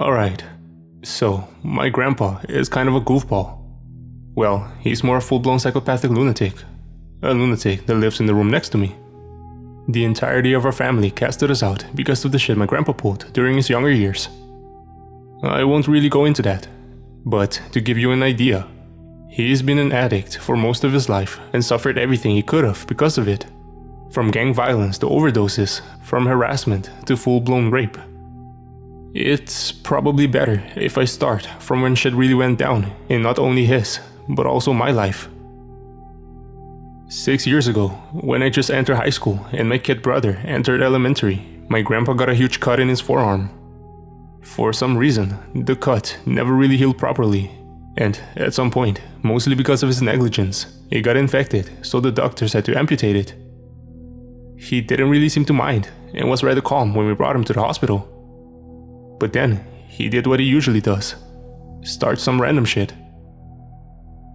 Alright, so my grandpa is kind of a goofball. Well, he's more a full-blown psychopathic lunatic. A lunatic that lives in the room next to me. The entirety of our family casted us out because of the shit my grandpa pulled during his younger years. I won't really go into that, but to give you an idea, he's been an addict for most of his life and suffered everything he could have because of it. From gang violence to overdoses, from harassment to full-blown rape. It's probably better if I start from when shit really went down in not only his, but also my life. 6 years ago, when I just entered high school and my kid brother entered elementary, my grandpa got a huge cut in his forearm. For some reason, the cut never really healed properly, and at some point, mostly because of his negligence, it got infected, so the doctors had to amputate it. He didn't really seem to mind and was rather calm when we brought him to the hospital. But then, he did what he usually does. Start some random shit.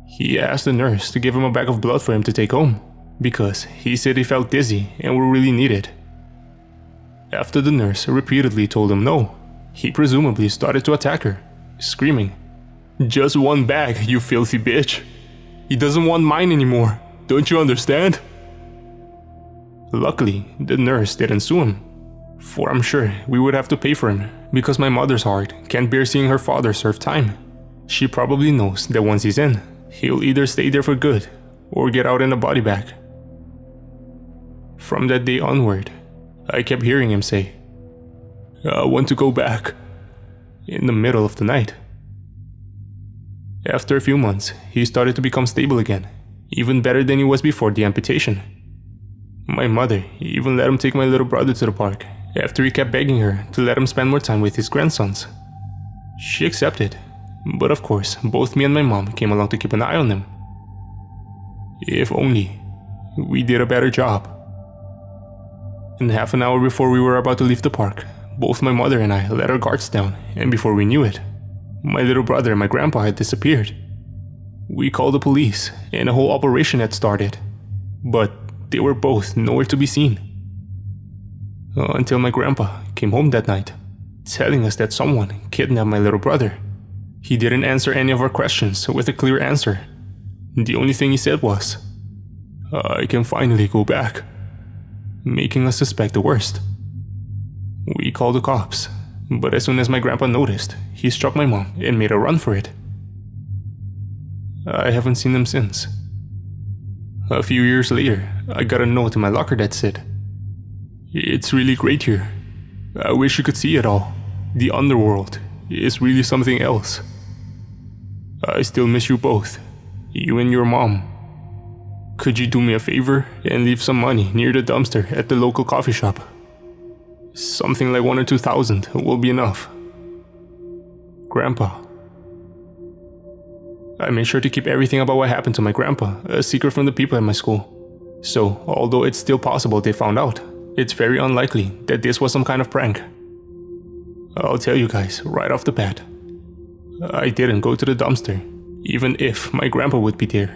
He asked the nurse to give him a bag of blood for him to take home, because he said he felt dizzy and would really need it. After the nurse repeatedly told him no, he presumably started to attack her, screaming, "Just one bag, you filthy bitch! He doesn't want mine anymore, don't you understand?" Luckily, the nurse didn't sue him, for I'm sure we would have to pay for him, because my mother's heart can't bear seeing her father serve time. She probably knows that once he's in, he'll either stay there for good, or get out in a body bag. From that day onward, I kept hearing him say, "I want to go back," in the middle of the night. After a few months, he started to become stable again, even better than he was before the amputation. My mother even let him take my little brother to the park, after he kept begging her to let him spend more time with his grandsons. She accepted, but of course, both me and my mom came along to keep an eye on him. If only we did a better job. And half an hour before we were about to leave the park, both my mother and I let our guards down, and before we knew it, my little brother and my grandpa had disappeared. We called the police, and a whole operation had started, but they were both nowhere to be seen. Until my grandpa came home that night, telling us that someone kidnapped my little brother. He didn't answer any of our questions with a clear answer. The only thing he said was, "I can finally go back," making us suspect the worst. We called the cops, but as soon as my grandpa noticed, he struck my mom and made a run for it. I haven't seen him since. A few years later, I got a note in my locker that said, "It's really great here. I wish you could see it all. The Underworld is really something else. I still miss you both, you and your mom. Could you do me a favor and leave some money near the dumpster at the local coffee shop? Something like 1,000 or 2,000 will be enough. Grandpa." I made sure to keep everything about what happened to my grandpa a secret from the people at my school. So, although it's still possible they found out, it's very unlikely that this was some kind of prank. I'll tell you guys right off the bat, I didn't go to the dumpster, even if my grandpa would be there,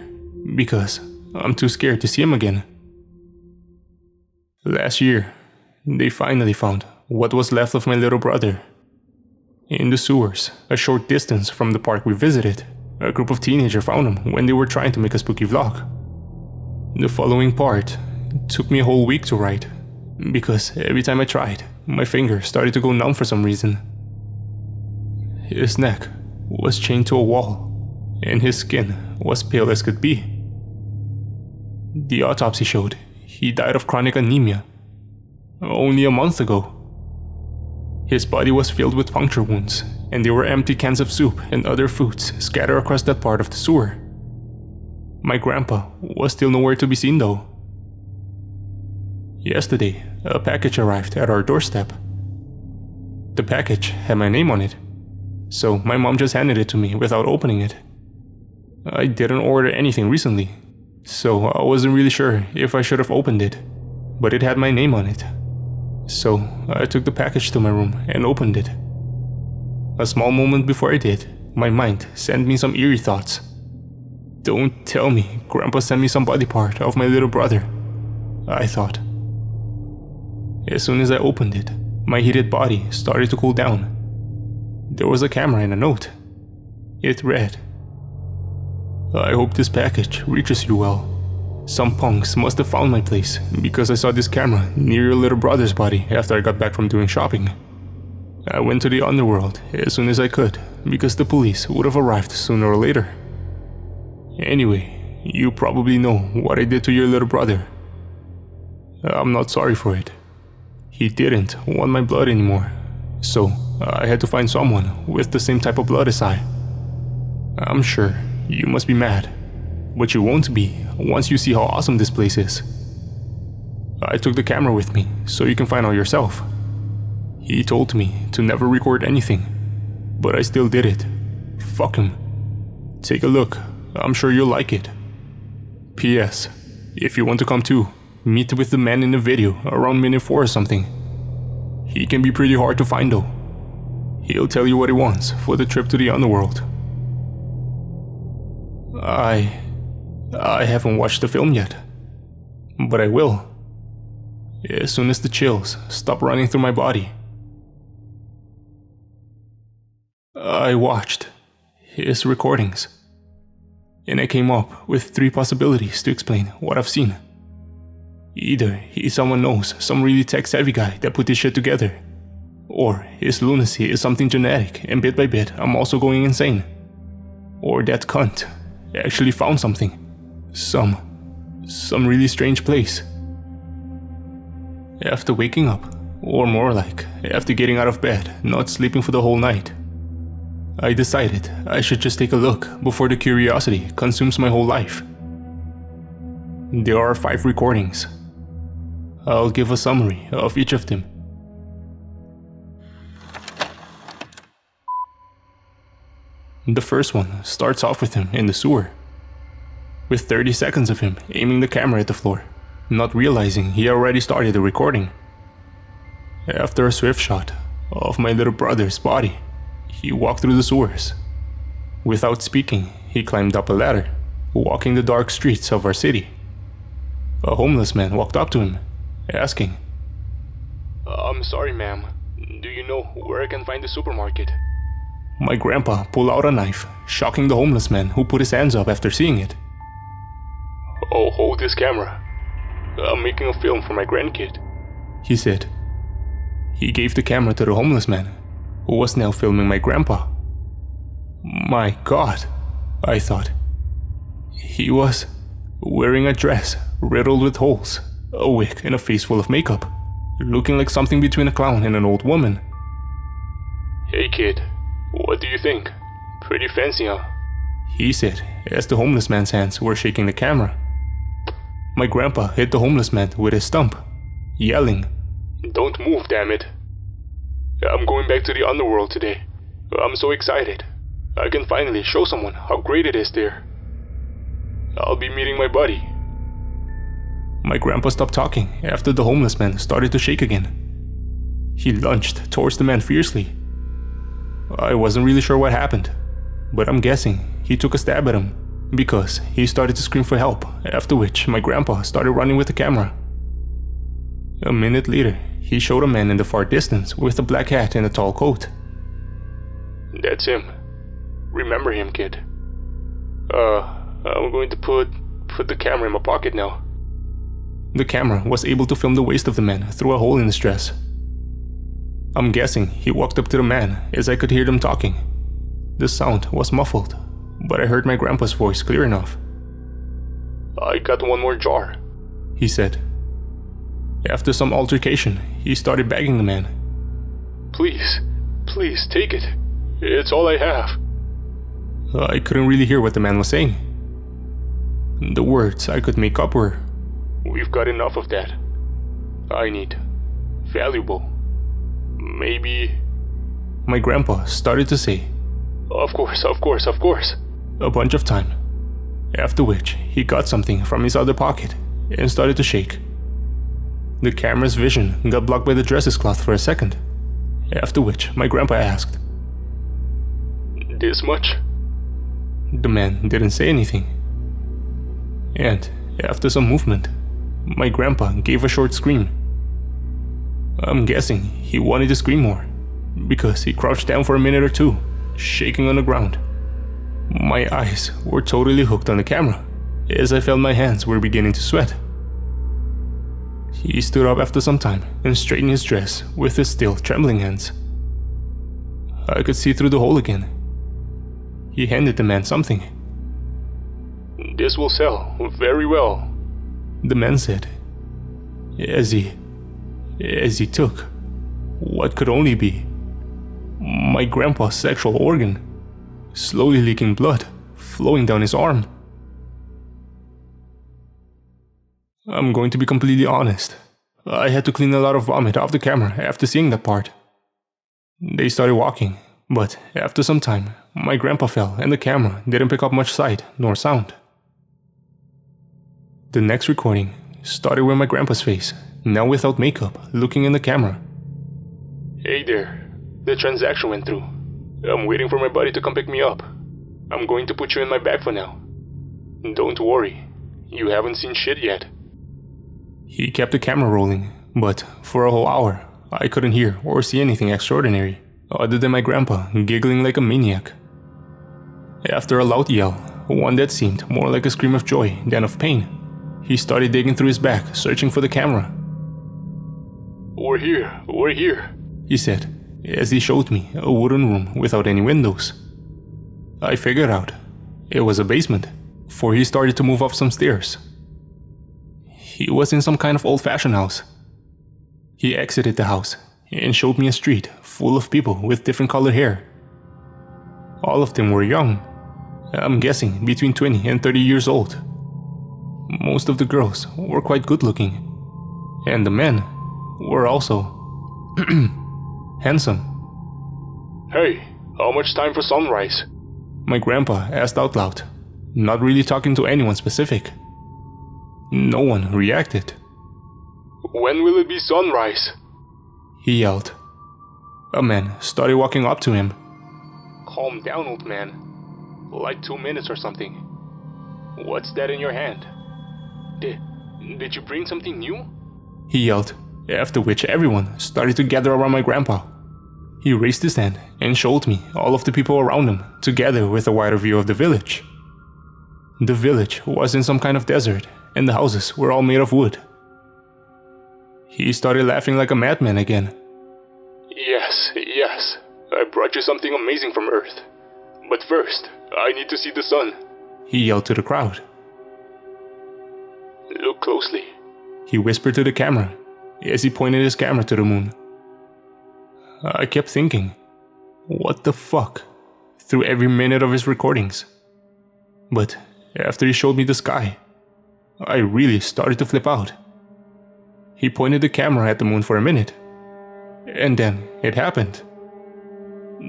because I'm too scared to see him again. Last year, they finally found what was left of my little brother. In the sewers, a short distance from the park we visited, a group of teenagers found him when they were trying to make a spooky vlog. The following part took me a whole week to write, because every time I tried, my finger started to go numb for some reason. His neck was chained to a wall, and his skin was pale as could be. The autopsy showed he died of chronic anemia only a month ago. His body was filled with puncture wounds, and there were empty cans of soup and other foods scattered across that part of the sewer. My grandpa was still nowhere to be seen though. Yesterday, a package arrived at our doorstep. The package had my name on it, so my mom just handed it to me without opening it. I didn't order anything recently, so I wasn't really sure if I should have opened it, but it had my name on it. So I took the package to my room and opened it. A small moment before I did, my mind sent me some eerie thoughts. Don't tell me Grandpa sent me some body part of my little brother, I thought. As soon as I opened it, my heated body started to cool down. there was a camera and a note. It read, "I hope this package reaches you well. Some punks must have found my place because I saw this camera near your little brother's body after I got back from doing shopping. I went to the Underworld as soon as I could because the police would have arrived sooner or later. Anyway, you probably know what I did to your little brother. I'm not sorry for it. He didn't want my blood anymore, so I had to find someone with the same type of blood as I. I'm sure you must be mad, but you won't be once you see how awesome this place is. I took the camera with me so you can find out yourself. He told me to never record anything, but I still did it. Fuck him. Take a look, I'm sure you'll like it. P.S. If you want to come too, meet with the man in the video around minute 4 or something. He can be pretty hard to find though. He'll tell you what he wants for the trip to the Underworld." I haven't watched the film yet, but I will, as soon as the chills stop running through my body. I watched his recordings, and I came up with 3 possibilities to explain what I've seen. Either he's someone knows, some really tech-savvy guy that put this shit together, or his lunacy is something genetic and bit by bit I'm also going insane. Or that cunt actually found something. Some really strange place. After waking up, or more like, after getting out of bed, not sleeping for the whole night, I decided I should just take a look before the curiosity consumes my whole life. There are 5 recordings. I'll give a summary of each of them. The first one starts off with him in the sewer, with 30 seconds of him aiming the camera at the floor, not realizing he already started the recording. After a swift shot of my little brother's body, he walked through the sewers. Without speaking, he climbed up a ladder, walking the dark streets of our city. A homeless man walked up to him, asking, "I'm sorry, ma'am. Do you know where I can find the supermarket?" My grandpa pulled out a knife, shocking the homeless man, who put his hands up after seeing it. "Oh, hold this camera. I'm making a film for my grandkid," he said. He gave the camera to the homeless man, who was now filming my grandpa. My God, I thought. He was wearing a dress riddled with holes, a wig and a face full of makeup, looking like something between a clown and an old woman. "Hey kid, what do you think? Pretty fancy, huh?" he said as the homeless man's hands were shaking the camera. My grandpa hit the homeless man with his stump, yelling, "Don't move, damn it. I'm going back to the Underworld today. I'm so excited. I can finally show someone how great it is there. I'll be meeting my buddy." My grandpa stopped talking after the homeless man started to shake again. He lunged towards the man fiercely. I wasn't really sure what happened, but I'm guessing he took a stab at him because he started to scream for help, after which my grandpa started running with the camera. A minute later, he showed a man in the far distance with a black hat and a tall coat. "That's him. Remember him, kid. I'm going to put the camera in my pocket now." The camera was able to film the waist of the man through a hole in his dress. I'm guessing he walked up to the man as I could hear them talking. The sound was muffled, but I heard my grandpa's voice clear enough. "I got one more jar," he said. After some altercation, he started begging the man. Please take it. It's all I have." I couldn't really hear what the man was saying. The words I could make up were, "We've got enough of that. I need valuable. Maybe..." My grandpa started to say, Of course, a bunch of time, after which he got something from his other pocket and started to shake. The camera's vision got blocked by the dresses cloth for a second, after which my grandpa asked, "This much?" The man didn't say anything. And after some movement, my grandpa gave a short scream. I'm guessing he wanted to scream more, because he crouched down for a minute or two, shaking on the ground. My eyes were totally hooked on the camera, as I felt my hands were beginning to sweat. He stood up after some time and straightened his dress with his still trembling hands. I could see through the hole again. He handed the man something. "This will sell very well," the man said, as he took what could only be my grandpa's sexual organ, slowly leaking blood, flowing down his arm. I'm going to be completely honest. I had to clean a lot of vomit off the camera after seeing that part. They started walking, but after some time, my grandpa fell and the camera didn't pick up much sight nor sound. The next recording started with my grandpa's face, now without makeup, looking in the camera. "Hey there, the transaction went through. I'm waiting for my buddy to come pick me up. I'm going to put you in my bag for now. Don't worry, you haven't seen shit yet." He kept the camera rolling, but for a whole hour, I couldn't hear or see anything extraordinary, other than my grandpa giggling like a maniac. After a loud yell, one that seemed more like a scream of joy than of pain, he started digging through his bag, searching for the camera. We're here, he said, as he showed me a wooden room without any windows. I figured out it was a basement, for he started to move up some stairs. He was in some kind of old-fashioned house. He exited the house and showed me a street full of people with different colored hair. All of them were young, I'm guessing between 20 and 30 years old. Most of the girls were quite good looking, and the men were also handsome. "Hey, how much time for sunrise?" my grandpa asked out loud, not really talking to anyone specific. No one reacted. "When will it be sunrise?" he yelled. A man started walking up to him. "Calm down, old man. Like 2 minutes or something. What's that in your hand? Did you bring something new?" he yelled, after which everyone started to gather around my grandpa. He raised his hand and showed me all of the people around him, together with a wider view of the village. The village was in some kind of desert, and the houses were all made of wood. He started laughing like a madman again. Yes, I brought you something amazing from Earth. But first, I need to see the sun," he yelled to the crowd. "Look closely," he whispered to the camera, as he pointed his camera to the moon. I kept thinking, what the fuck, through every minute of his recordings. But after he showed me the sky, I really started to flip out. He pointed the camera at the moon for a minute, and then it happened.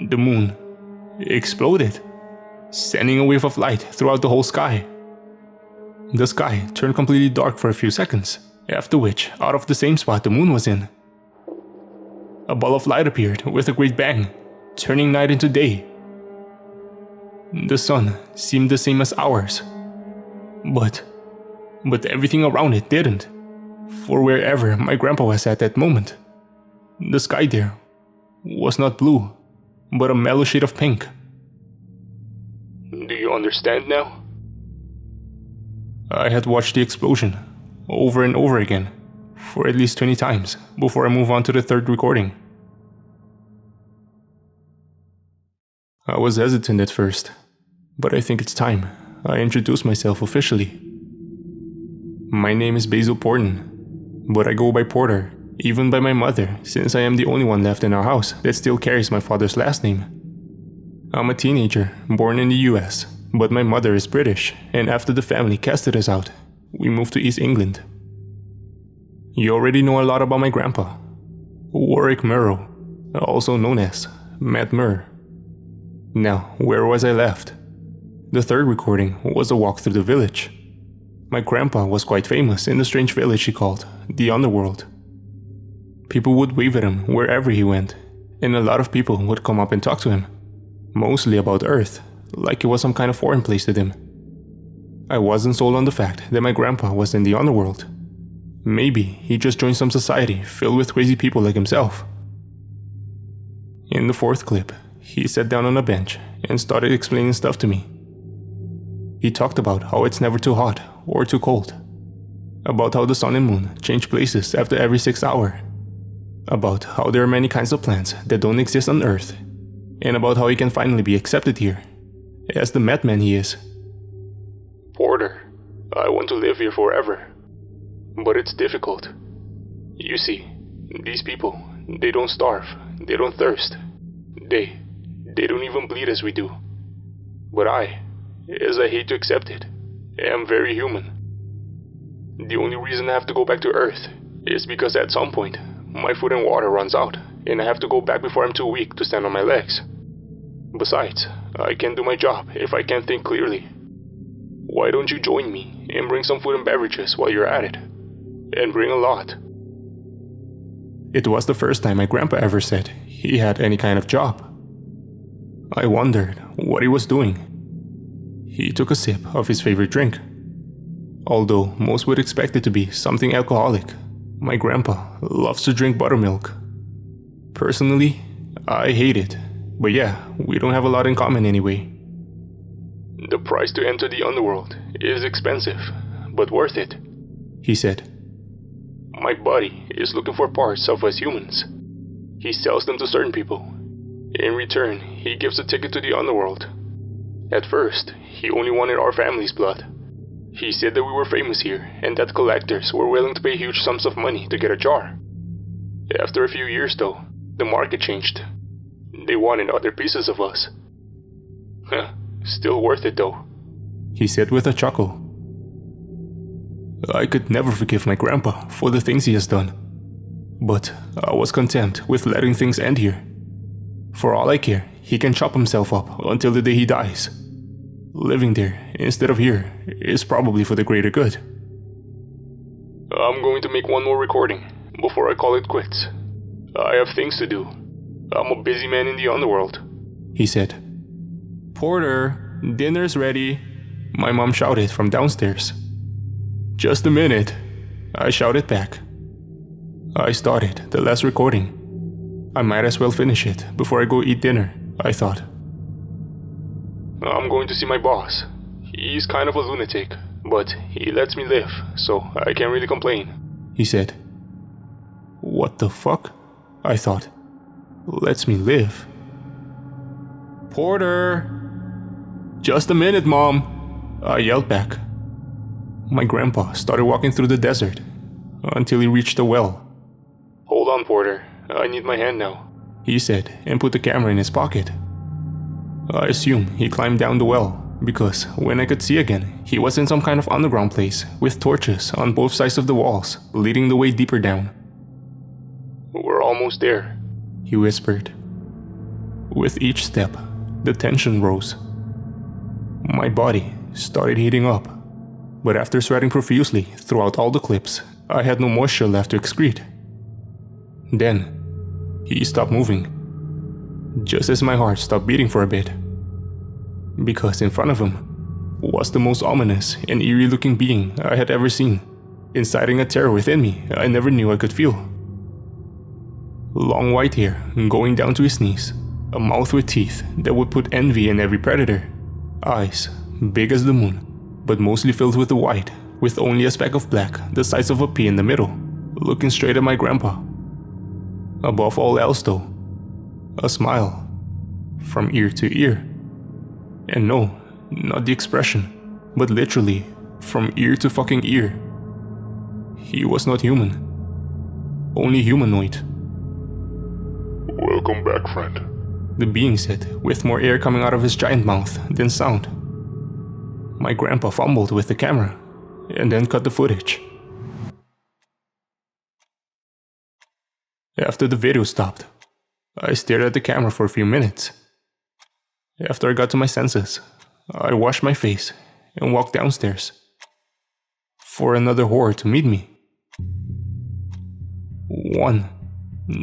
The moon exploded, sending a wave of light throughout the whole sky. The sky turned completely dark for a few seconds, after which, out of the same spot the moon was in, a ball of light appeared with a great bang, turning night into day. The sun seemed the same as ours, but everything around it didn't, for wherever my grandpa was at that moment, the sky there was not blue, but a mellow shade of pink. Do you understand now? I had watched the explosion over and over again for at least 20 times before I move on to the third recording. I was hesitant at first, but I think it's time I introduce myself officially. My name is Basil Porton, but I go by Porter, even by my mother, since I am the only one left in our house that still carries my father's last name. I'm a teenager, born in the US, but my mother is British, and after the family casted us out, we moved to East England. You already know a lot about my grandpa, Warwick Murrow, also known as Matt Murr. Now, where was I left? The third recording was a walk through the village. My grandpa was quite famous in the strange village he called the Underworld. People would wave at him wherever he went, and a lot of people would come up and talk to him, mostly about Earth, like it was some kind of foreign place to them. I wasn't sold on the fact that my grandpa was in the Underworld. Maybe he just joined some society filled with crazy people like himself. In the fourth clip, he sat down on a bench and started explaining stuff to me. He talked about how it's never too hot or too cold, about how the sun and moon change places after every 6 hours, about how there are many kinds of plants that don't exist on Earth, and about how he can finally be accepted here, as the madman he is. Porter, I want to live here forever, but it's difficult. You see, these people, they don't starve, they don't thirst, they don't even bleed as we do. But I, as I hate to accept it, am very human. The only reason I have to go back to Earth is because at some point, my food and water runs out, and I have to go back before I'm too weak to stand on my legs. Besides, I can't do my job if I can't think clearly. Why don't you join me and bring some food and beverages while you're at it? And bring a lot. It was the first time my grandpa ever said he had any kind of job. I wondered what he was doing. He took a sip of his favorite drink. Although most would expect it to be something alcoholic, my grandpa loves to drink buttermilk. Personally, I hate it, but yeah, we don't have a lot in common anyway. The price to enter the Underworld is expensive, but worth it, he said. My buddy is looking for parts of us humans. He sells them to certain people. In return, he gives a ticket to the Underworld. At first, he only wanted our family's blood. He said that we were famous here, and that collectors were willing to pay huge sums of money to get a jar. After a few years though, the market changed. They wanted other pieces of us. Still worth it though, he said with a chuckle. I could never forgive my grandpa for the things he has done, but I was content with letting things end here. For all I care, he can chop himself up until the day he dies. Living there instead of here is probably for the greater good. I'm going to make one more recording before I call it quits. I have things to do. I'm a busy man in the Underworld, he said. Porter, dinner's ready, my mom shouted from downstairs. Just a minute, I shouted back. I started the last recording. I might as well finish it before I go eat dinner, I thought. I'm going to see my boss. He's kind of a lunatic, but he lets me live, so I can't really complain, he said. What the fuck? I thought. Lets me live. Porter! Just a minute, Mom, I yelled back. My grandpa started walking through the desert until he reached a well. Hold on, Porter. I need my hand now, he said and put the camera in his pocket. I assume he climbed down the well because when I could see again, he was in some kind of underground place with torches on both sides of the walls, leading the way deeper down. We're almost there, he whispered. With each step, the tension rose. My body started heating up, but after sweating profusely throughout all the clips, I had no moisture left to excrete. Then, he stopped moving, just as my heart stopped beating for a bit. Because in front of him was the most ominous and eerie-looking being I had ever seen, inciting a terror within me I never knew I could feel. Long white hair going down to his knees, a mouth with teeth that would put envy in every predator, eyes big as the moon, but mostly filled with the white, with only a speck of black the size of a pea in the middle, looking straight at my grandpa. Above all else though, a smile, from ear to ear. And no, not the expression, but literally, from ear to fucking ear. He was not human, only humanoid. Welcome back, friend, the being said, with more air coming out of his giant mouth than sound. My grandpa fumbled with the camera, and then cut the footage. After the video stopped, I stared at the camera for a few minutes. After I got to my senses, I washed my face and walked downstairs for another horror to meet me. One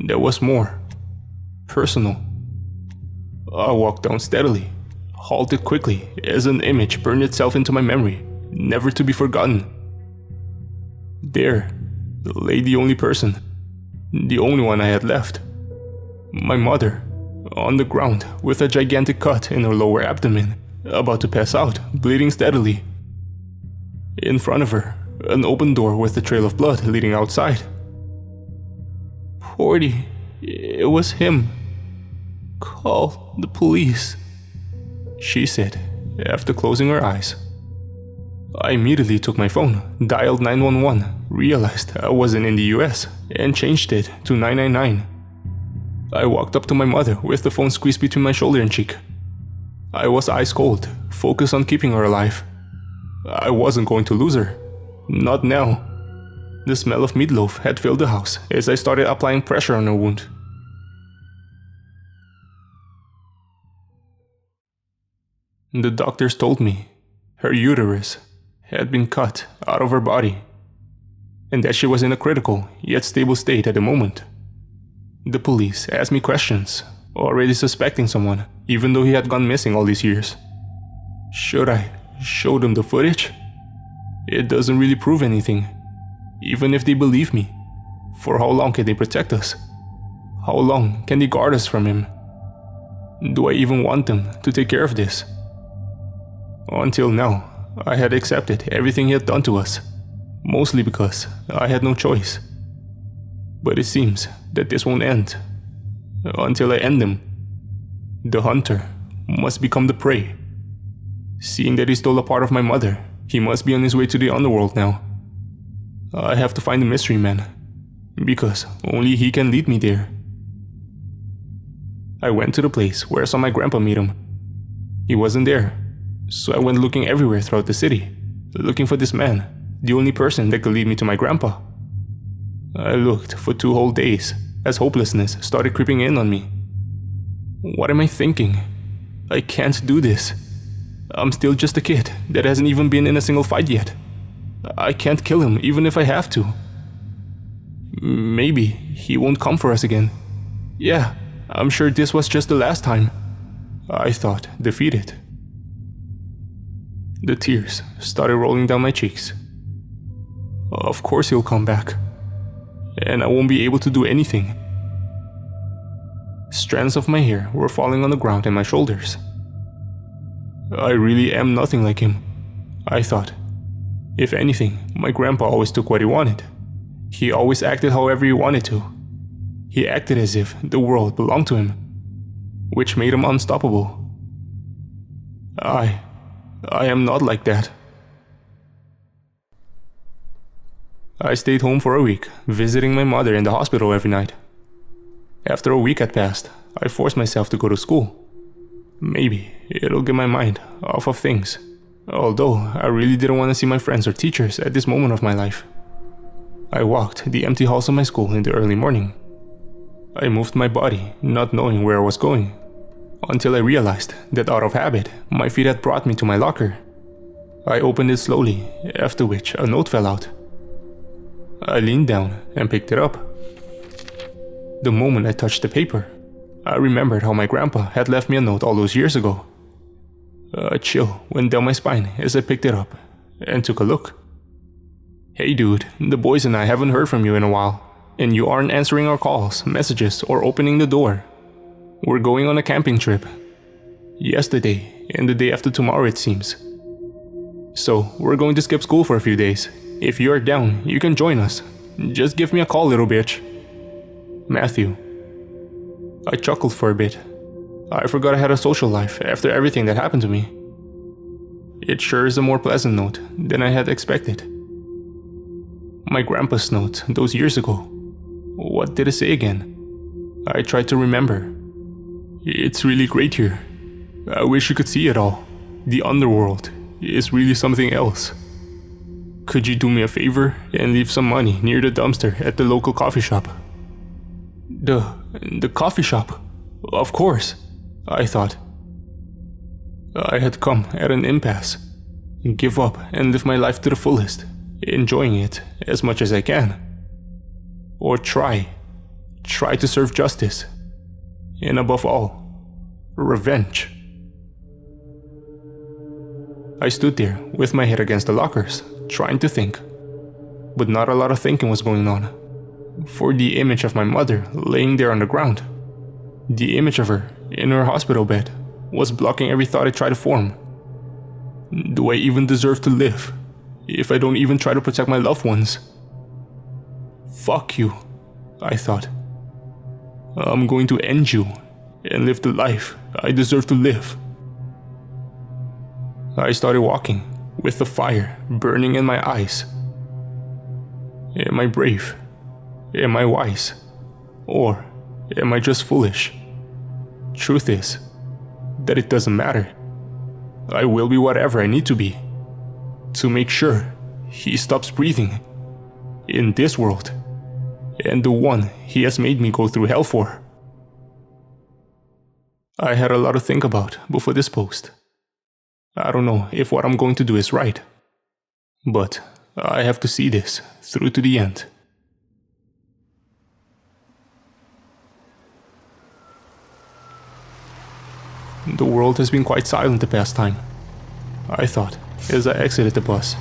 that was more personal. I walked down steadily, halted quickly as an image burned itself into my memory, never to be forgotten. There lay the only person, the only one I had left. My mother, on the ground with a gigantic cut in her lower abdomen, about to pass out, bleeding steadily. In front of her, an open door with a trail of blood leading outside. "Porty, it was him. Call the police," she said, after closing her eyes. I immediately took my phone, dialed 911, realized I wasn't in the US, and changed it to 999. I walked up to my mother with the phone squeezed between my shoulder and cheek. I was ice cold, focused on keeping her alive. I wasn't going to lose her. Not now. The smell of meatloaf had filled the house as I started applying pressure on her wound. The doctors told me her uterus had been cut out of her body, and that she was in a critical yet stable state at the moment. The police asked me questions, already suspecting someone, even though he had gone missing all these years. Should I show them the footage? It doesn't really prove anything, even if they believe me. For how long can they protect us? How long can they guard us from him? Do I even want them to take care of this? Until now, I had accepted everything he had done to us, mostly because I had no choice. But it seems that this won't end until I end him. The hunter must become the prey. Seeing that he stole a part of my mother, he must be on his way to the Underworld now. I have to find the mystery man, because only he can lead me there. I went to the place where I saw my grandpa meet him. He wasn't there, so I went looking everywhere throughout the city, looking for this man, the only person that could lead me to my grandpa. I looked for 2 whole days as hopelessness started creeping in on me. What am I thinking? I can't do this. I'm still just a kid that hasn't even been in a single fight yet. I can't kill him even if I have to. Maybe he won't come for us again. Yeah, I'm sure this was just the last time. I thought, defeated. The tears started rolling down my cheeks. Of course he'll come back, and I won't be able to do anything. Strands of my hair were falling on the ground and my shoulders. I really am nothing like him, I thought. If anything, my grandpa always took what he wanted. He always acted however he wanted to. He acted as if the world belonged to him, which made him unstoppable. I am not like that. I stayed home for a week, visiting my mother in the hospital every night. After a week had passed, I forced myself to go to school. Maybe it'll get my mind off of things, although I really didn't want to see my friends or teachers at this moment of my life. I walked the empty halls of my school in the early morning. I moved my body, not knowing where I was going, until I realized that out of habit, my feet had brought me to my locker. I opened it slowly, after which a note fell out. I leaned down and picked it up. The moment I touched the paper, I remembered how my grandpa had left me a note all those years ago. A chill went down my spine as I picked it up and took a look. Hey dude, the boys and I haven't heard from you in a while, and you aren't answering our calls, messages, or opening the door. We're going on a camping trip. Yesterday and the day after tomorrow, it seems. So, we're going to skip school for a few days. If you're down, you can join us. Just give me a call, little bitch. Matthew. I chuckled for a bit. I forgot I had a social life after everything that happened to me. It sure is a more pleasant note than I had expected. My grandpa's note those years ago. What did it say again? I tried to remember. It's really great here. I wish you could see it all. The Underworld is really something else. Could you do me a favor and leave some money near the dumpster at the local coffee shop? The coffee shop? Of course, I thought. I had come at an impasse. Give up and live my life to the fullest, enjoying it as much as I can. Or try to serve justice. And above all, revenge. I stood there with my head against the lockers, trying to think. But not a lot of thinking was going on, for the image of my mother laying there on the ground The image of her in her hospital bed was blocking every thought I tried to form. Do I even deserve to live if I don't even try to protect my loved ones? Fuck you, I thought. I'm going to end you and live the life I deserve to live. I started walking with the fire burning in my eyes. Am I brave? Am I wise? Or am I just foolish? Truth is that it doesn't matter. I will be whatever I need to be to make sure he stops breathing in this world and the one he has made me go through hell for. I had a lot to think about before this post. I don't know if what I'm going to do is right, but I have to see this through to the end. The world has been quite silent the past time, I thought, as I exited the bus.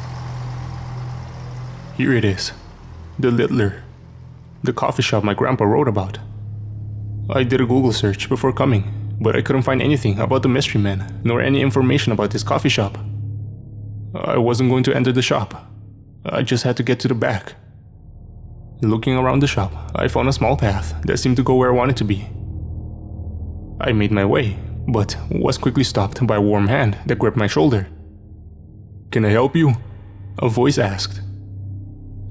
Here it is, the Littler, the coffee shop my grandpa wrote about. I did a Google search before coming, but I couldn't find anything about the mystery man, nor any information about this coffee shop. I wasn't going to enter the shop. I just had to get to the back. Looking around the shop, I found a small path that seemed to go where I wanted to be. I made my way, but was quickly stopped by a warm hand that gripped my shoulder. "Can I help you?" a voice asked.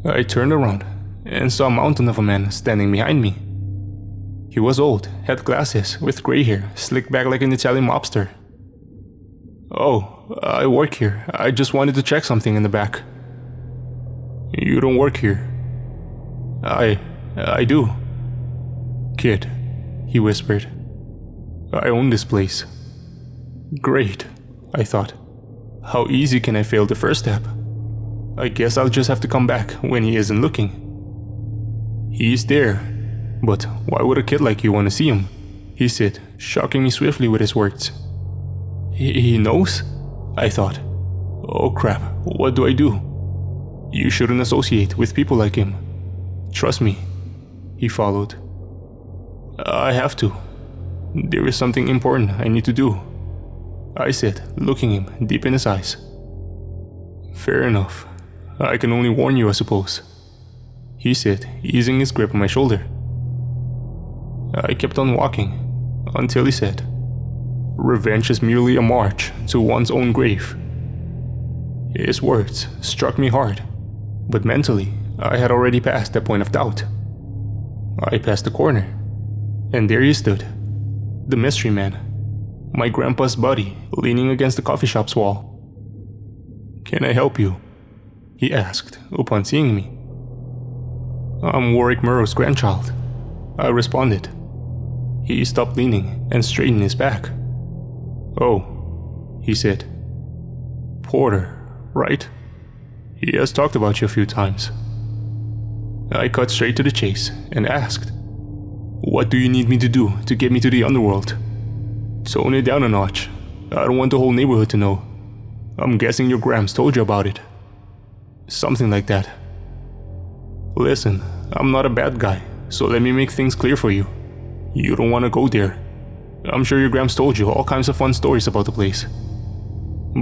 I turned around and saw a mountain of a man standing behind me. He was old, had glasses, with gray hair, slicked back like an Italian mobster. "Oh, I work here. I just wanted to check something in the back." "You don't work here." I do." "Kid," he whispered. "I own this place." Great, I thought. How easy can I fail the first step? I guess I'll just have to come back when he isn't looking. "He's there. But why would a kid like you want to see him?" he said, shocking me swiftly with his words. He knows? I thought. Oh crap, what do I do? "You shouldn't associate with people like him. Trust me," he followed. "I have to. There is something important I need to do," I said, looking him deep in his eyes. "Fair enough. I can only warn you, I suppose," he said, easing his grip on my shoulder. I kept on walking until he said, "Revenge is merely a march to one's own grave." His words struck me hard, but mentally I had already passed that point of doubt. I passed the corner, and there he stood, the mystery man, my grandpa's buddy, leaning against the coffee shop's wall. "Can I help you?" he asked upon seeing me. "I'm Warwick Murrow's grandchild," I responded. He stopped leaning and straightened his back. "Oh," he said. "Porter, right? He has talked about you a few times." I cut straight to the chase and asked, "What do you need me to do to get me to the Underworld?" "Tone it down a notch. I don't want the whole neighborhood to know. I'm guessing your Grams told you about it." "Something like that." "Listen, I'm not a bad guy, so let me make things clear for you. You don't want to go there. I'm sure your Grams told you all kinds of fun stories about the place.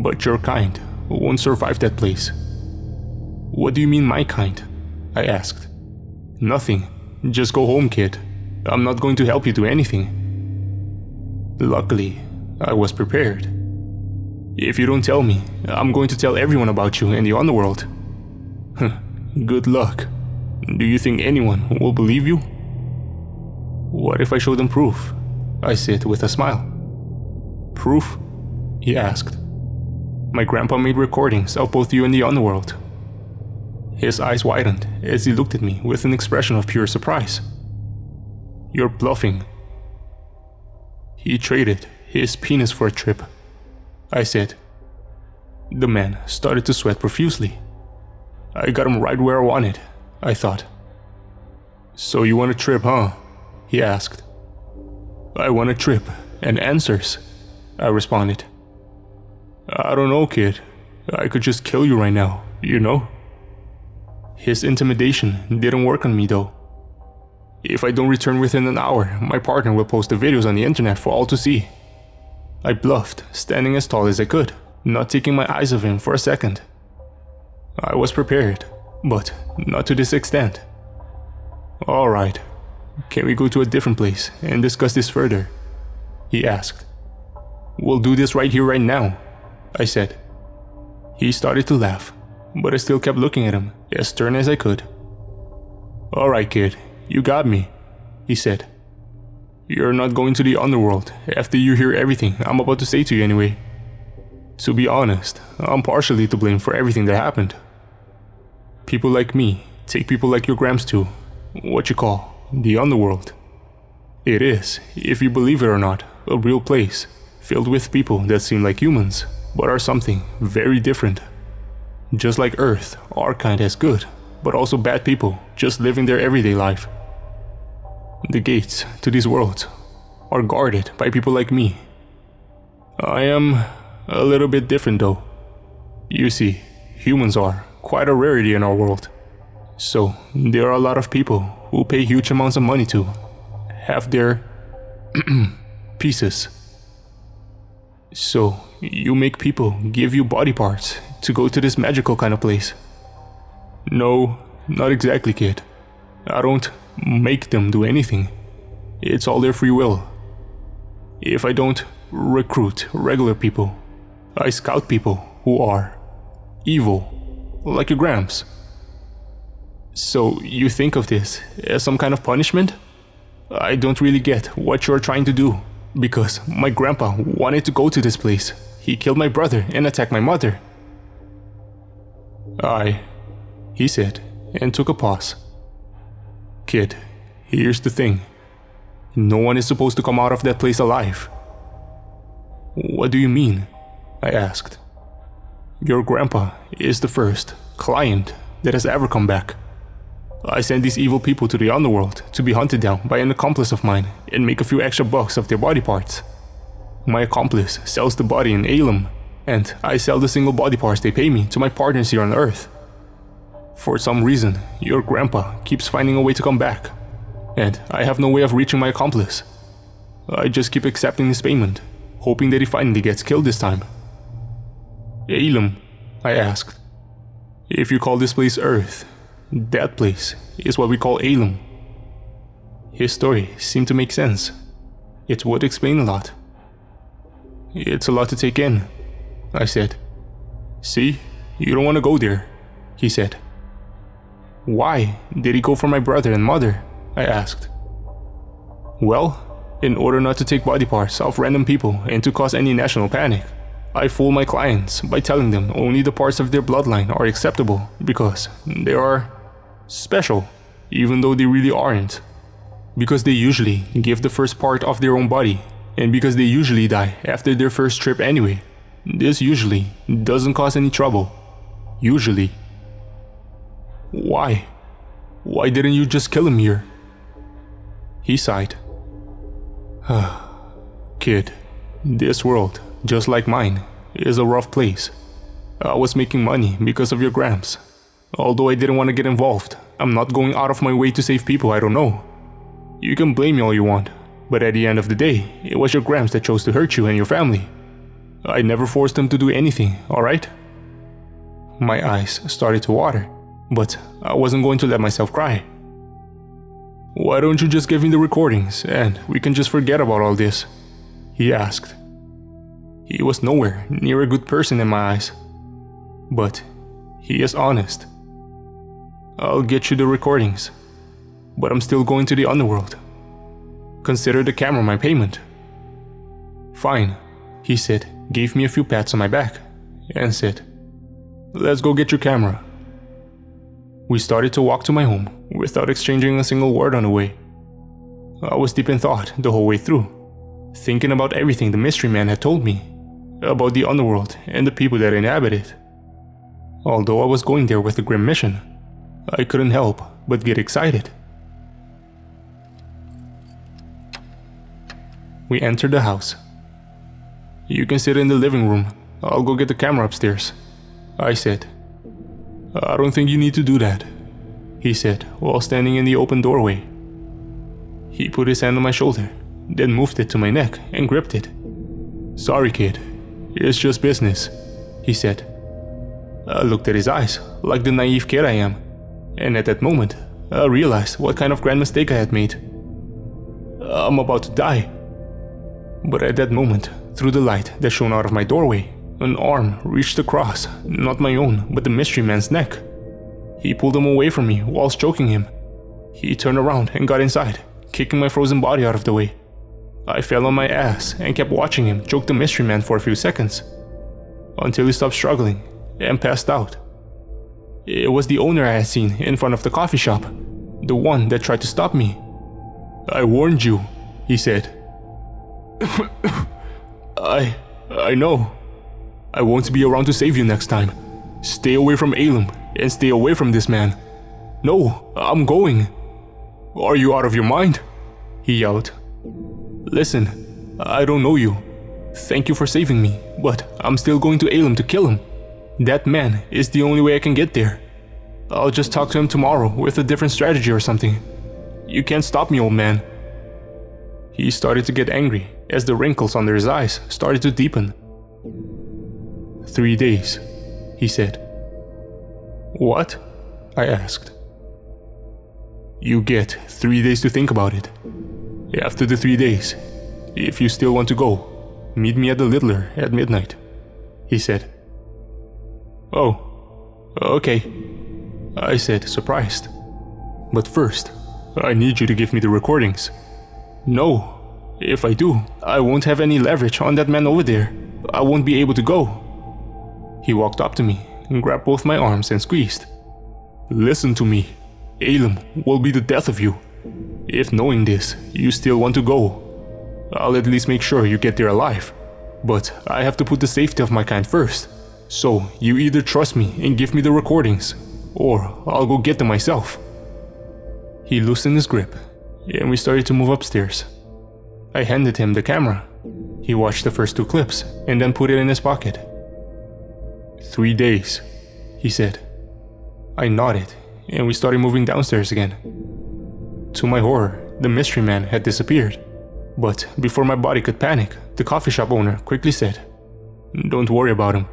But your kind won't survive that place." "What do you mean my kind?" I asked. "Nothing. Just go home, kid. I'm not going to help you do anything." Luckily, I was prepared. "If you don't tell me, I'm going to tell everyone about you in the Underworld." "Good luck. Do you think anyone will believe you?" "What if I show them proof?" I said with a smile. "Proof?" he asked. "My grandpa made recordings of both you and the Underworld." His eyes widened as he looked at me with an expression of pure surprise. "You're bluffing." "He traded his penis for a trip," I said. The man started to sweat profusely. I got him right where I wanted, I thought. "So you want a trip, huh?" he asked. "I want a trip and answers," I responded. "I don't know, kid. I could just kill you right now, you know?" His intimidation didn't work on me though. If I don't return within an hour, my partner will post the videos on the internet for all to see. I bluffed, standing as tall as I could, not taking my eyes off him for a second. I was prepared, but not to this extent. Alright, can we go to a different place and discuss this further? He asked. We'll do this right here, right now, I said. He started to laugh, but I still kept looking at him, as stern as I could. Alright kid, you got me, he said. You're not going to the Underworld after you hear everything I'm about to say to you anyway. To be honest, I'm partially to blame for everything that happened. People like me take people like your Gramps to what you call the Underworld. It is, if you believe it or not, a real place filled with people that seem like humans but are something very different. Just like Earth, our kind has good, but also bad people just living their everyday life. The gates to these worlds are guarded by people like me. I am a little bit different though. You see, humans are quite a rarity in our world. So there are a lot of people who pay huge amounts of money to have their pieces. So you make people give you body parts to go to this magical kind of place. No, not exactly, kid. I don't make them do anything. It's all their free will. If I don't recruit regular people, I scout people who are evil, like your Gramps. So you think of this as some kind of punishment? I don't really get what you're trying to do, because my grandpa wanted to go to this place. He killed my brother and attacked my mother. He said, and took a pause. Kid, here's the thing. No one is supposed to come out of that place alive. What do you mean? I asked. Your grandpa is the first client that has ever come back. I sent these evil people to the Underworld to be hunted down by an accomplice of mine and make a few extra bucks of their body parts. My accomplice sells the body in Alum, and I sell the single body parts they pay me to my partners here on Earth. For some reason, your grandpa keeps finding a way to come back, and I have no way of reaching my accomplice. I just keep accepting his payment, hoping that he finally gets killed this time. Alum, I asked. If you call this place Earth, that place is what we call Alum. His story seemed to make sense. It would explain a lot. It's a lot to take in, I said. See, you don't want to go there, he said. Why did he go for my brother and mother? I asked. Well, in order not to take body parts of random people and to cause any national panic, I fool my clients by telling them only the parts of their bloodline are acceptable because they are special, even though they really aren't. Because they usually give the first part of their own body, and because they usually die after their first trip anyway. This usually doesn't cause any trouble. Usually. Why? Why didn't you just kill him here? He sighed. Kid, this world, just like mine, is a rough place. I was making money because of your Gramps. Although I didn't want to get involved, I'm not going out of my way to save people I don't know. You can blame me all you want, but at the end of the day, it was your Gramps that chose to hurt you and your family. I never forced him to do anything, alright? My eyes started to water, but I wasn't going to let myself cry. Why don't you just give me the recordings and we can just forget about all this? He asked. He was nowhere near a good person in my eyes, but he is honest. I'll get you the recordings, but I'm still going to the Underworld. Consider the camera my payment. Fine, he said, gave me a few pats on my back, and said, let's go get your camera. We started to walk to my home without exchanging a single word on the way. I was deep in thought the whole way through, thinking about everything the mystery man had told me, about the Underworld and the people that inhabit it. Although I was going there with a grim mission, I couldn't help but get excited. We entered the house. You can sit in the living room. I'll go get the camera upstairs, I said. I don't think you need to do that, he said while standing in the open doorway. He put his hand on my shoulder, then moved it to my neck and gripped it. "Sorry, kid. It's just business," he said. I looked at his eyes, like the naive kid I am, and at that moment, I realized what kind of grand mistake I had made. I'm about to die. But at that moment, through the light that shone out of my doorway, an arm reached across, not my own, but the mystery man's neck. He pulled him away from me whilst choking him. He turned around and got inside, kicking my frozen body out of the way. I fell on my ass and kept watching him choke the mystery man for a few seconds, until he stopped struggling and passed out. It was the owner I had seen in front of the coffee shop, the one that tried to stop me. "I warned you," he said. I know. I won't be around to save you next time. Stay away from Alem and stay away from this man. No, I'm going. Are you out of your mind? He yelled. Listen, I don't know you. Thank you for saving me, but I'm still going to Alem to kill him. That man is the only way I can get there. I'll just talk to him tomorrow with a different strategy or something. You can't stop me, old man. He started to get angry as the wrinkles under his eyes started to deepen. 3 days, he said. What? I asked. You get 3 days to think about it. After the 3 days, if you still want to go, meet me at the Littler at midnight, he said. Oh, okay, I said, surprised. But first, I need you to give me the recordings. No, if I do, I won't have any leverage on that man over there. I won't be able to go. He walked up to me and grabbed both my arms and squeezed. Listen to me. Alem will be the death of you. If knowing this, you still want to go, I'll at least make sure you get there alive. But I have to put the safety of my kind first. So you either trust me and give me the recordings, or I'll go get them myself. He loosened his grip, and we started to move upstairs. I handed him the camera. He watched the first 2 clips and then put it in his pocket. 3 days, he said. I nodded, and we started moving downstairs again. To my horror, the mystery man had disappeared. But before my body could panic, the coffee shop owner quickly said, Don't worry about him.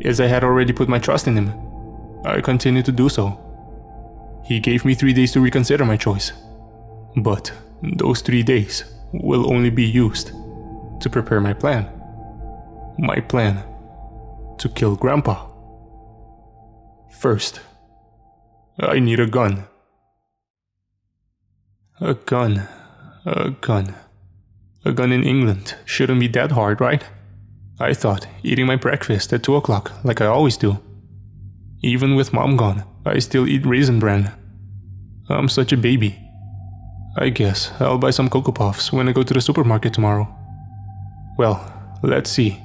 As I had already put my trust in him, I continued to do so. He gave me 3 days to reconsider my choice. But those 3 days will only be used to prepare my plan. My plan to kill Grandpa. First, I need a gun. A gun. A gun. A gun in England shouldn't be that hard, right? I thought, eating my breakfast at 2 o'clock like I always do. Even with Mom gone, I still eat Raisin Bran. I'm such a baby. I guess I'll buy some Cocoa Puffs when I go to the supermarket tomorrow. Well, let's see.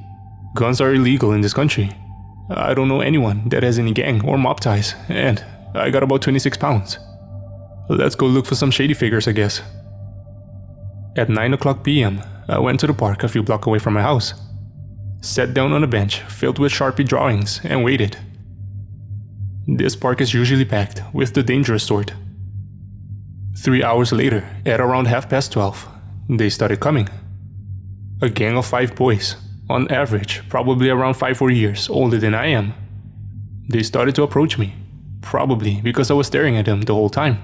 Guns are illegal in this country. I don't know anyone that has any gang or mob ties, and I got about 26 pounds. Let's go look for some shady figures, I guess. At 9 o'clock p.m., I went to the park a few blocks away from my house. Sat down on a bench filled with Sharpie drawings and waited. This park is usually packed with the dangerous sort. 3 hours later, at around 12:30, they started coming. A gang of 5 boys, on average probably around 5 or 4 years older than I am. They started to approach me, probably because I was staring at them the whole time.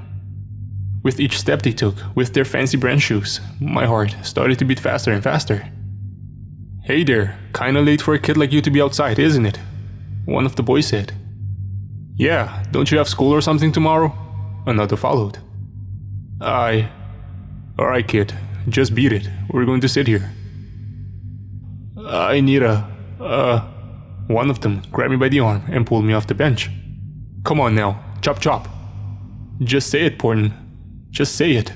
With each step they took with their fancy brand shoes, my heart started to beat faster and faster. Hey there, kinda late for a kid like you to be outside, isn't it? One of the boys said. Yeah, don't you have school or something tomorrow? Another followed. Alright kid, just beat it, we're going to sit here. I need One of them grabbed me by the arm and pulled me off the bench. Come on now, chop chop. Just say it, Porton. Just say it,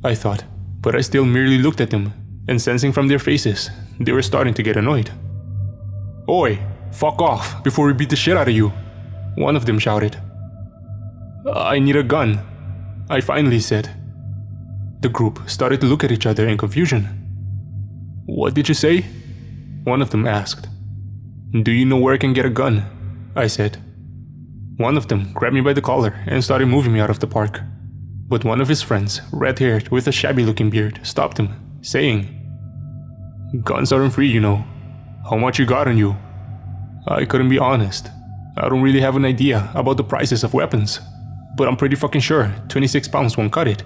I thought, but I still merely looked at them, and sensing from their faces, they were starting to get annoyed. Oi, fuck off before we beat the shit out of you, one of them shouted. I need a gun, I finally said. The group started to look at each other in confusion. What did you say? One of them asked. Do you know where I can get a gun? I said. One of them grabbed me by the collar and started moving me out of the park. But one of his friends, red-haired with a shabby-looking beard, stopped him, saying, "Guns aren't free, you know. How much you got on you?" I couldn't be honest. I don't really have an idea about the prices of weapons, but I'm pretty fucking sure 26 pounds won't cut it.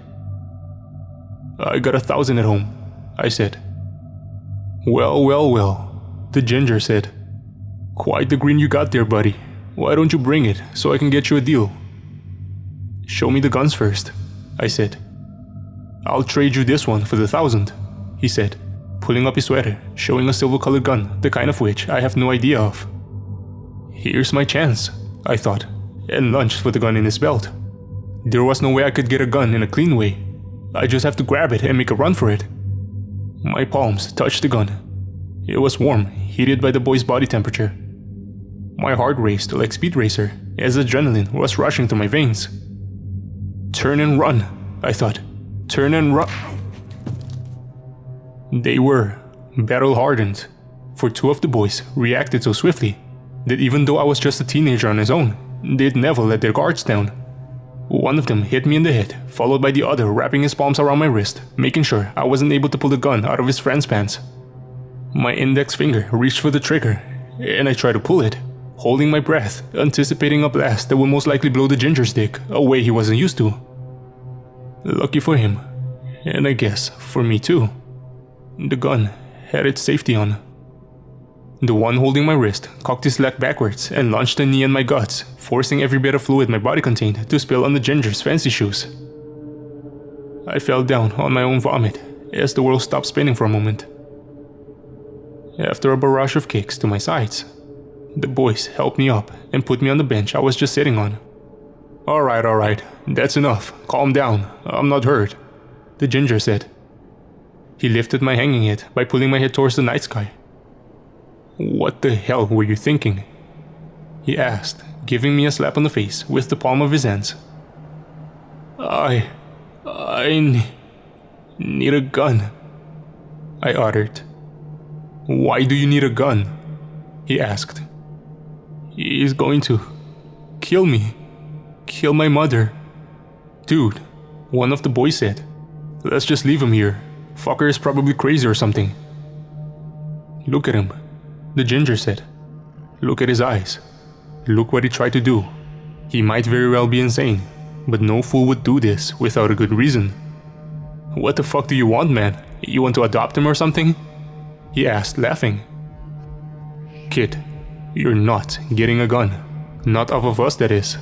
"I got 1,000 at home," I said. Well, the ginger said. "Quite the grin you got there, buddy. Why don't you bring it so I can get you a deal?" "Show me the guns first," I said. "I'll trade you this one for the 1,000, he said, pulling up his sweater, showing a silver-colored gun, the kind of which I have no idea of. Here's my chance, I thought, and lunged for the gun in his belt. There was no way I could get a gun in a clean way. I just have to grab it and make a run for it. My palms touched the gun. It was warm, heated by the boy's body temperature. My heart raced like Speed Racer as adrenaline was rushing through my veins. Turn and run, I thought. Turn and run. They were battle-hardened, for two of the boys reacted so swiftly that even though I was just a teenager on his own, they'd never let their guards down. One of them hit me in the head, followed by the other wrapping his palms around my wrist, making sure I wasn't able to pull the gun out of his friend's pants. My index finger reached for the trigger, and I tried to pull it, holding my breath, anticipating a blast that would most likely blow the ginger's dick a way he wasn't used to. Lucky for him, and I guess for me too, the gun had its safety on. The one holding my wrist cocked his leg backwards and launched a knee in my guts, forcing every bit of fluid my body contained to spill on the ginger's fancy shoes. I fell down on my own vomit as the world stopped spinning for a moment. After a barrage of kicks to my sides, the boys helped me up and put me on the bench I was just sitting on. Alright, that's enough. Calm down, I'm not hurt, the ginger said. He lifted my hanging head by pulling my head towards the night sky. What the hell were you thinking? He asked, giving me a slap on the face with the palm of his hands. I need a gun, I uttered. Why do you need a gun? He asked. He's going to kill me. Kill my mother. Dude, one of the boys said. Let's just leave him here. Fucker is probably crazy or something. Look at him, the ginger said. Look at his eyes. Look what he tried to do. He might very well be insane, but no fool would do this without a good reason. What the fuck do you want, man? You want to adopt him or something? He asked, laughing. Kid, you're not getting a gun. Not off of us, that is.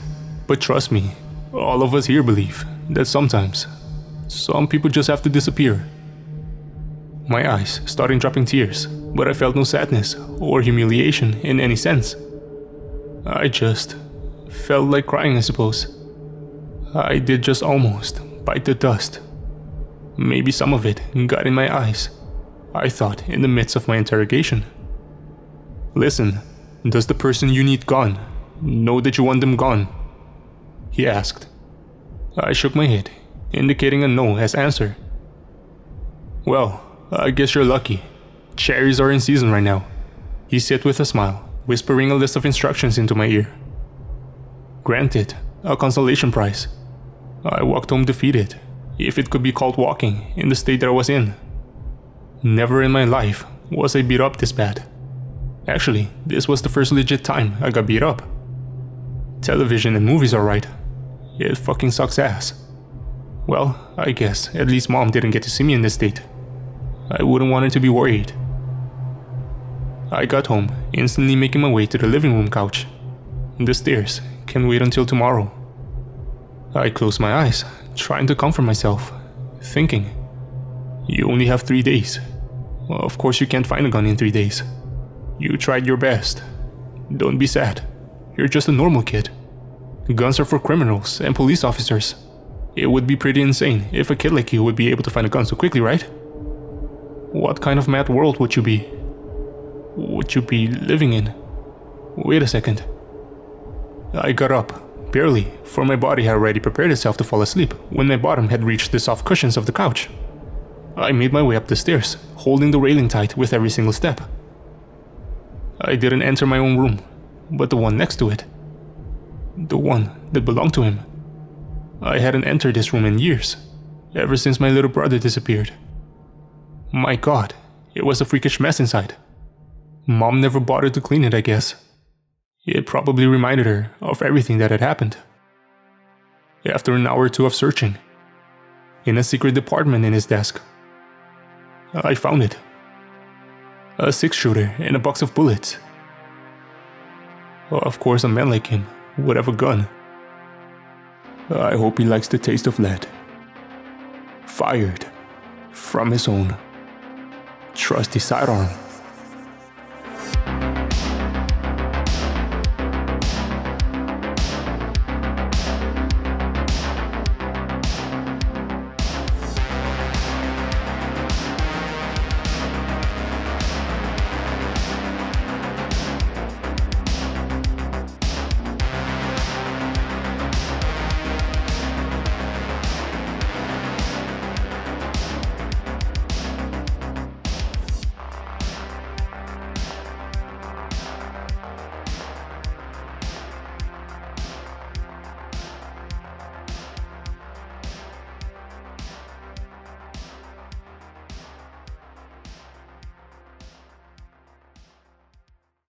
But trust me, all of us here believe that sometimes, some people just have to disappear. My eyes started dropping tears, but I felt no sadness or humiliation in any sense. I just felt like crying, I suppose. I did just almost bite the dust. Maybe some of it got in my eyes, I thought in the midst of my interrogation. Listen, does the person you need gone know that you want them gone? He asked. I shook my head, indicating a no as answer. Well, I guess you're lucky. Cherries are in season right now, he said with a smile, whispering a list of instructions into my ear. Granted, a consolation prize. I walked home defeated, if it could be called walking in the state that I was in. Never in my life was I beat up this bad. Actually, this was the first legit time I got beat up. Television and movies are right. It fucking sucks ass. Well, I guess at least mom didn't get to see me in this state. I wouldn't want her to be worried. I got home, instantly making my way to the living room couch. The stairs can wait until tomorrow. I closed my eyes, trying to comfort myself, thinking, you only have 3 days. Well, of course you can't find a gun in 3 days. You tried your best. Don't be sad. You're just a normal kid. Guns are for criminals and police officers. It would be pretty insane if a kid like you would be able to find a gun so quickly, right? What kind of mad world would you be? Would you be living in? Wait a second. I got up, barely, for my body had already prepared itself to fall asleep when my bottom had reached the soft cushions of the couch. I made my way up the stairs, holding the railing tight with every single step. I didn't enter my own room, but the one next to it. The one that belonged to him. I hadn't entered this room in years, ever since my little brother disappeared. My God, it was a freakish mess inside. Mom never bothered to clean it, I guess. It probably reminded her of everything that had happened. After an hour or two of searching, in a secret department in his desk, I found it. A 6-shooter and a box of bullets. Of course, a man like him would have a gun. I hope he likes the taste of lead. Fired from his own trusty sidearm.